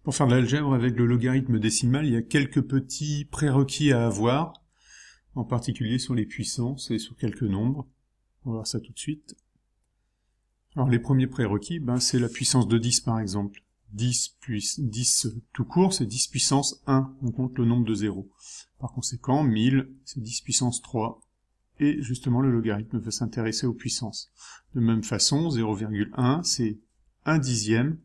Pour faire de l'algèbre avec le logarithme décimal, il y a quelques petits prérequis à avoir, en particulier sur les puissances et sur quelques nombres. On va voir ça tout de suite. Alors les premiers prérequis, c'est la puissance de 10 par exemple. 10 tout court, c'est 10 puissance 1, on compte le nombre de zéros. Par conséquent, 1000, c'est 10 puissance 3, et justement le logarithme va s'intéresser aux puissances. De même façon, 0,1, c'est 1 dixième,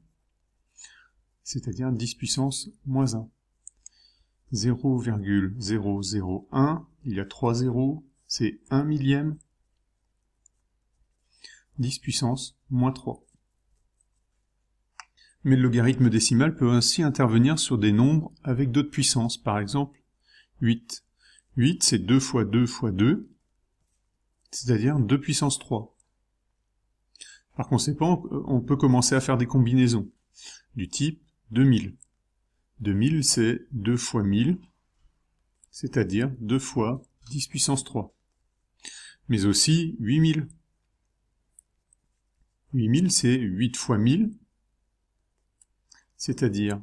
c'est-à-dire 10 puissance moins 1. 0,001, il y a 3 zéros, c'est 1 millième, 10 puissance moins 3. Mais le logarithme décimal peut ainsi intervenir sur des nombres avec d'autres puissances, par exemple 8. 8, c'est 2 fois 2 fois 2, c'est-à-dire 2 puissance 3. Par conséquent, on peut commencer à faire des combinaisons du type 2000. 2000, c'est 2 fois 1000, c'est-à-dire 2 fois 10 puissance 3. Mais aussi 8000. 8000, c'est 8 fois 1000, c'est-à-dire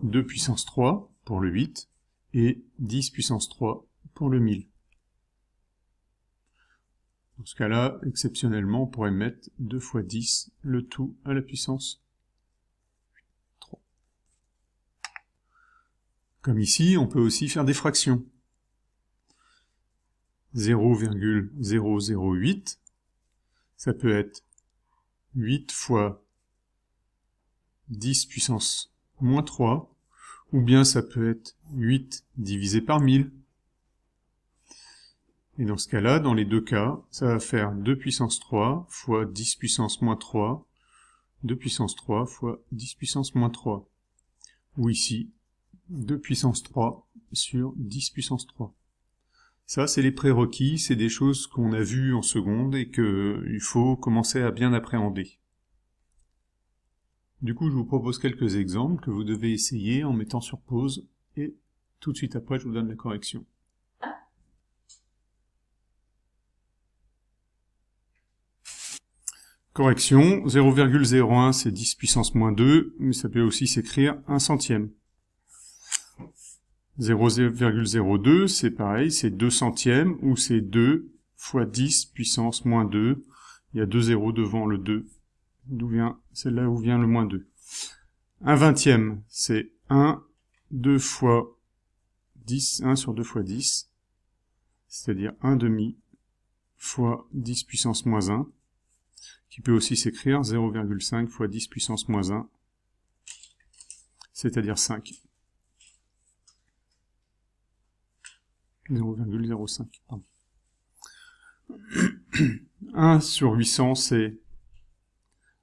2 puissance 3 pour le 8, et 10 puissance 3 pour le 1000. Dans ce cas-là, exceptionnellement, on pourrait mettre 2 fois 10, le tout à la puissance 3. Comme ici, on peut aussi faire des fractions. 0,008, ça peut être 8 fois 10 puissance moins 3, ou bien ça peut être 8 divisé par 1000. Et dans ce cas-là, dans les deux cas, ça va faire 2 puissance 3 fois 10 puissance moins 3, 2 puissance 3 fois 10 puissance moins 3. Ou ici, 2 puissance 3 sur 10 puissance 3. Ça, c'est les prérequis, c'est des choses qu'on a vues en seconde et qu'il faut commencer à bien appréhender. Du coup, je vous propose quelques exemples que vous devez essayer en mettant sur pause, et tout de suite après, je vous donne la correction. Correction, 0,01 c'est 10 puissance moins 2, mais ça peut aussi s'écrire 1 centième. 0,02 c'est pareil, c'est 2 centièmes, ou c'est 2 fois 10 puissance moins 2. Il y a 2 zéros devant le 2. D'où vient, c'est là où vient le moins 2. 1 vingtième, c'est 1, 2 fois 10, 1 sur 2 fois 10, c'est-à-dire 1 demi fois 10 puissance moins 1, qui peut aussi s'écrire 0,5 fois 10 puissance moins 1, c'est-à-dire 5. 0,05, pardon. 1 sur 800, c'est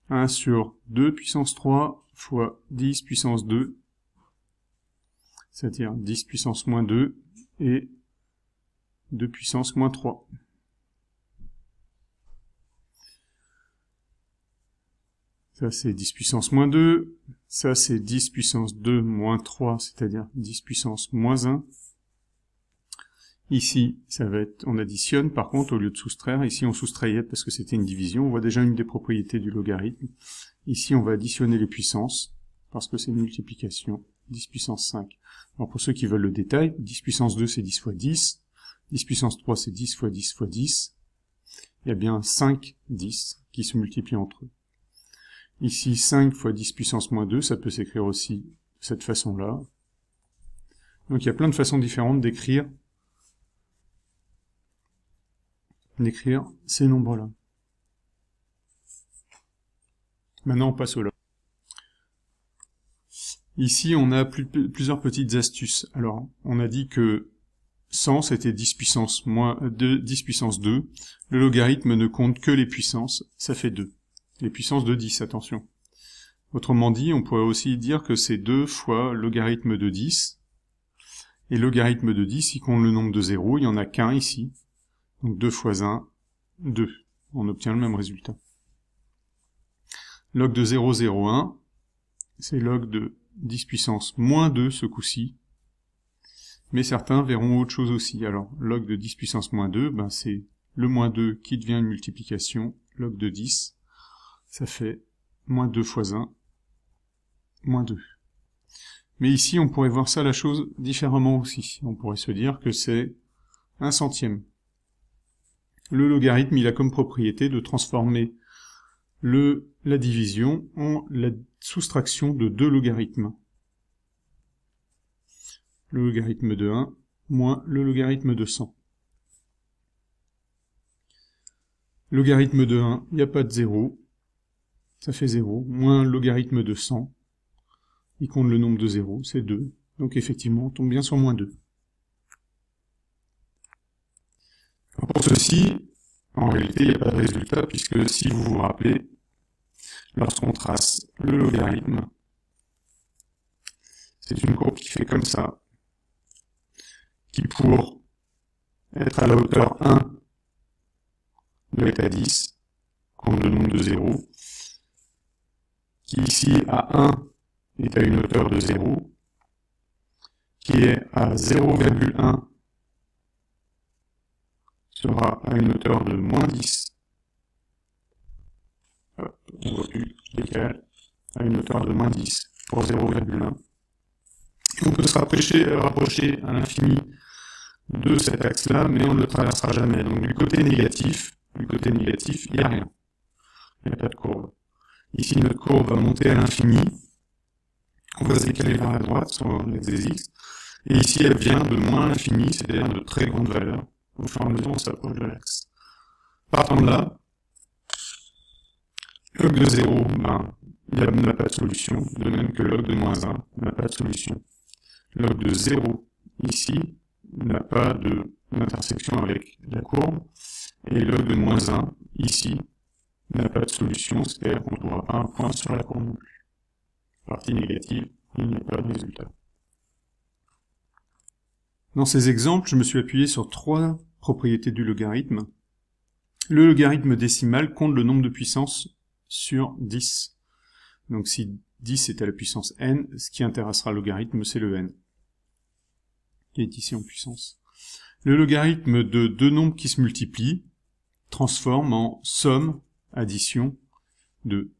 1 sur 2 puissance 3 fois 10 puissance 2, c'est-à-dire 10 puissance moins 2 et 2 puissance moins 3. Ça c'est 10 puissance moins 2, ça c'est 10 puissance 2 moins 3, c'est-à-dire 10 puissance moins 1. Ici, ça va être, on additionne, par contre, au lieu de soustraire, ici on soustrayait parce que c'était une division, on voit déjà une des propriétés du logarithme. Ici, on va additionner les puissances, parce que c'est une multiplication, 10 puissance 5. Alors pour ceux qui veulent le détail, 10 puissance 2 c'est 10 fois 10, 10 puissance 3 c'est 10 fois 10 fois 10, il y a bien 5 10 qui se multiplient entre eux. Ici, 5 fois 10 puissance moins 2, ça peut s'écrire aussi de cette façon-là. Donc il y a plein de façons différentes d'écrire ces nombres-là. Maintenant, on passe au log. Ici, on a plusieurs petites astuces. Alors, on a dit que 100, c'était 10 puissance moins 2, 10 puissance 2. Le logarithme ne compte que les puissances, ça fait 2. Les puissances de 10, attention. Autrement dit, on pourrait aussi dire que c'est 2 fois logarithme de 10. Et logarithme de 10, il compte le nombre de zéros, il n'y en a qu'un ici. Donc 2 fois 1, 2. On obtient le même résultat. Log de 0,01, c'est log de 10 puissance moins 2 ce coup-ci. Mais certains verront autre chose aussi. Alors, log de 10 puissance moins 2, c'est le moins 2 qui devient une multiplication. Log de 10, ça fait moins 2 fois 1, moins 2. Mais ici, on pourrait voir ça la chose différemment aussi. On pourrait se dire que c'est 1 centième. Le logarithme, il a comme propriété de transformer la division en la soustraction de 2 logarithmes. Le logarithme de 1 moins le logarithme de 100. Logarithme de 1, il n'y a pas de 0, ça fait 0, moins le logarithme de 100, il compte le nombre de 0, c'est 2, donc effectivement on tombe bien sur moins 2. Pour ceci, en réalité il n'y a pas de résultat, puisque si vous vous rappelez, lorsqu'on trace le logarithme, c'est une courbe qui fait comme ça, qui pour être à la hauteur 1 doit être à 10, compte le nombre de 0, qui ici à 1 est à une hauteur de 0, qui est à 0,1 sera à une hauteur de moins 10, hop, on voit plus, décale, à une hauteur de moins 10 pour 0,1. On peut se rapprocher à l'infini de cet axe-là, mais on ne le traversera jamais. Donc du côté négatif, il n'y a rien. Il n'y a pas de courbe. Ici, notre courbe va monter à l'infini. On va se décaler vers la droite sur l'axe des x. Et ici, elle vient de moins l'infini, c'est-à-dire de très grande valeur. Au fur et à mesure, on s'approche de l'axe. Partant de là, log de 0, il n'a pas de solution, de même que log de moins 1 n'a pas de solution. Log de 0, ici, n'a pas d'intersection avec la courbe, et log de moins 1, ici, n'a pas de solution, c'est-à-dire qu'on ne trouvera pas un point sur la courbe non plus. Partie négative, il n'y a pas de résultat. Dans ces exemples, je me suis appuyé sur 3 propriétés du logarithme. Le logarithme décimal compte le nombre de puissances sur 10. Donc si 10 est à la puissance n, ce qui intéressera le logarithme, c'est le n, qui est ici en puissance. Le logarithme de deux nombres qui se multiplient transforme en somme, addition, de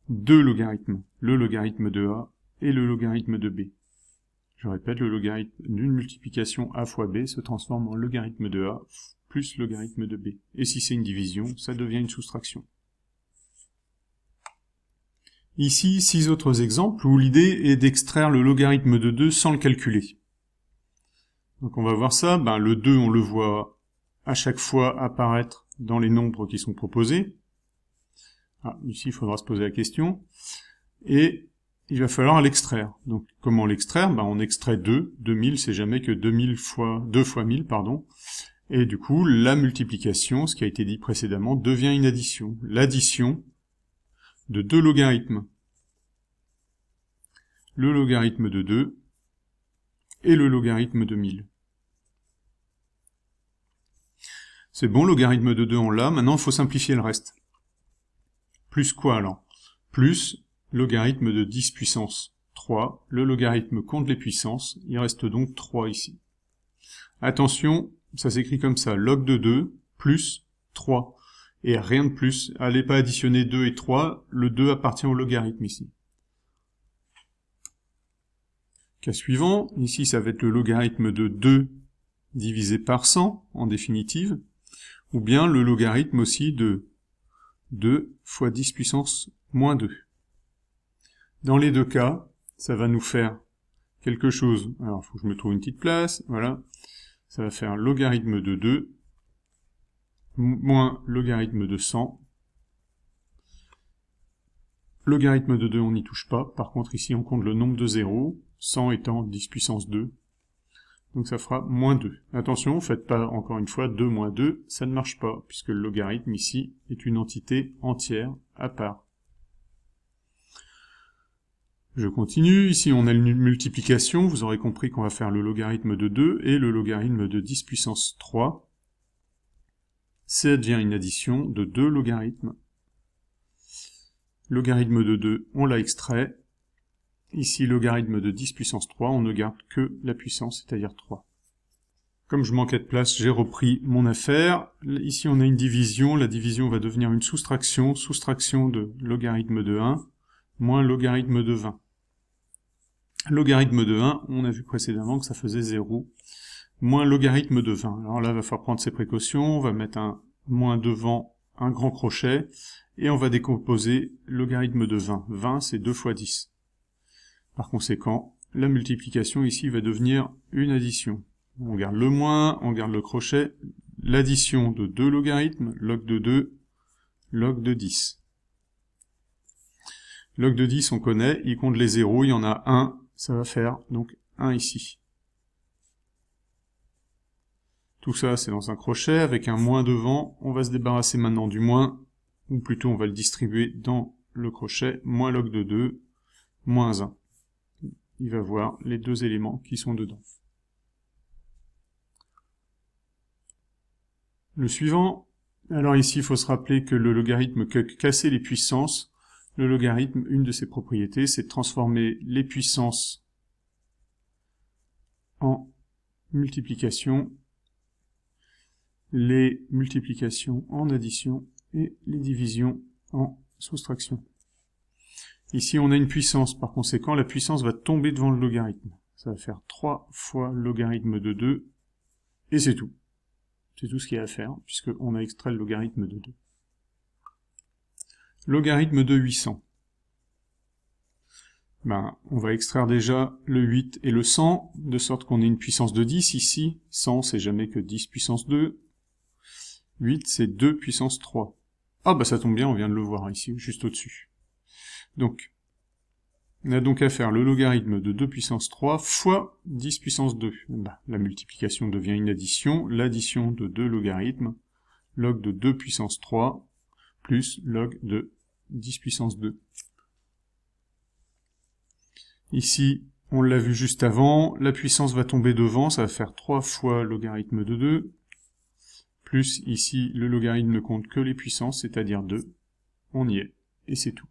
deux logarithmes, le logarithme de a et le logarithme de b. Je répète, le logarithme d'une multiplication a fois b se transforme en logarithme de a plus logarithme de b. Et si c'est une division, ça devient une soustraction. Ici, 6 autres exemples où l'idée est d'extraire le logarithme de 2 sans le calculer. Donc on va voir ça, le 2 on le voit à chaque fois apparaître dans les nombres qui sont proposés. Ici il faudra se poser la question. Et il va falloir l'extraire. Donc comment l'extraire? On extrait 2, 2000 c'est jamais que 2000 fois 2 fois 1000, pardon. Et du coup, la multiplication, ce qui a été dit précédemment, devient une addition. L'addition de deux logarithmes. Le logarithme de 2 et le logarithme de 1000. C'est bon, logarithme de 2 on l'a, maintenant il faut simplifier le reste. Plus quoi alors? Plus logarithme de 10 puissance 3, le logarithme compte les puissances, il reste donc 3 ici. Attention, ça s'écrit comme ça, log de 2 plus 3, et rien de plus, allez pas additionner 2 et 3, le 2 appartient au logarithme ici. Cas suivant, ici ça va être le logarithme de 2 divisé par 100, en définitive, ou bien le logarithme aussi de 2 fois 10 puissance moins 2. Dans les deux cas, ça va nous faire quelque chose. Alors, il faut que je me trouve une petite place, voilà. Ça va faire logarithme de 2 moins logarithme de 100. Logarithme de 2, on n'y touche pas. Par contre, ici, on compte le nombre de zéros, 100 étant 10 puissance 2. Donc ça fera moins 2. Attention, faites pas encore une fois 2 moins 2, ça ne marche pas, puisque le logarithme ici est une entité entière à part. Je continue, ici on a une multiplication, vous aurez compris qu'on va faire le logarithme de 2 et le logarithme de 10 puissance 3. Ça devient une addition de deux logarithmes. Logarithme de 2, on l'a extrait. Ici, logarithme de 10 puissance 3, on ne garde que la puissance, c'est-à-dire 3. Comme je manquais de place, j'ai repris mon affaire. Ici, on a une division. La division va devenir une soustraction. Soustraction de logarithme de 1 moins logarithme de 20. Logarithme de 1, on a vu précédemment que ça faisait 0, moins logarithme de 20. Alors là, il va falloir prendre ses précautions, on va mettre un moins devant un grand crochet, et on va décomposer logarithme de 20. 20, c'est 2 fois 10. Par conséquent, la multiplication ici va devenir une addition. On garde le moins, on garde le crochet, l'addition de 2 logarithmes, log de 2, log de 10. Log de 10, on connaît, il compte les zéros, il y en a 1, ça va faire donc 1 ici. Tout ça, c'est dans un crochet, avec un moins devant, on va se débarrasser maintenant du moins, ou plutôt on va le distribuer dans le crochet, moins log de 2, moins 1. Il va voir les deux éléments qui sont dedans. Le suivant, alors ici, il faut se rappeler que le logarithme casser les puissances, le logarithme, une de ses propriétés, c'est de transformer les puissances en multiplication, les multiplications en addition et les divisions en soustraction. Ici, on a une puissance, par conséquent, la puissance va tomber devant le logarithme. Ça va faire 3 fois logarithme de 2, et c'est tout. C'est tout ce qu'il y a à faire, puisqu'on a extrait le logarithme de 2. Logarithme de 800. On va extraire déjà le 8 et le 100, de sorte qu'on ait une puissance de 10 ici. 100, c'est jamais que 10 puissance 2. 8, c'est 2 puissance 3. Ah ça tombe bien, on vient de le voir ici, juste au-dessus. Donc, on a donc à faire le logarithme de 2 puissance 3 fois 10 puissance 2. La multiplication devient une addition, l'addition de 2 logarithmes, log de 2 puissance 3, plus log de 10 puissance 2. Ici, on l'a vu juste avant, la puissance va tomber devant, ça va faire 3 fois logarithme de 2, plus ici, le logarithme ne compte que les puissances, c'est-à-dire 2. On y est, et c'est tout.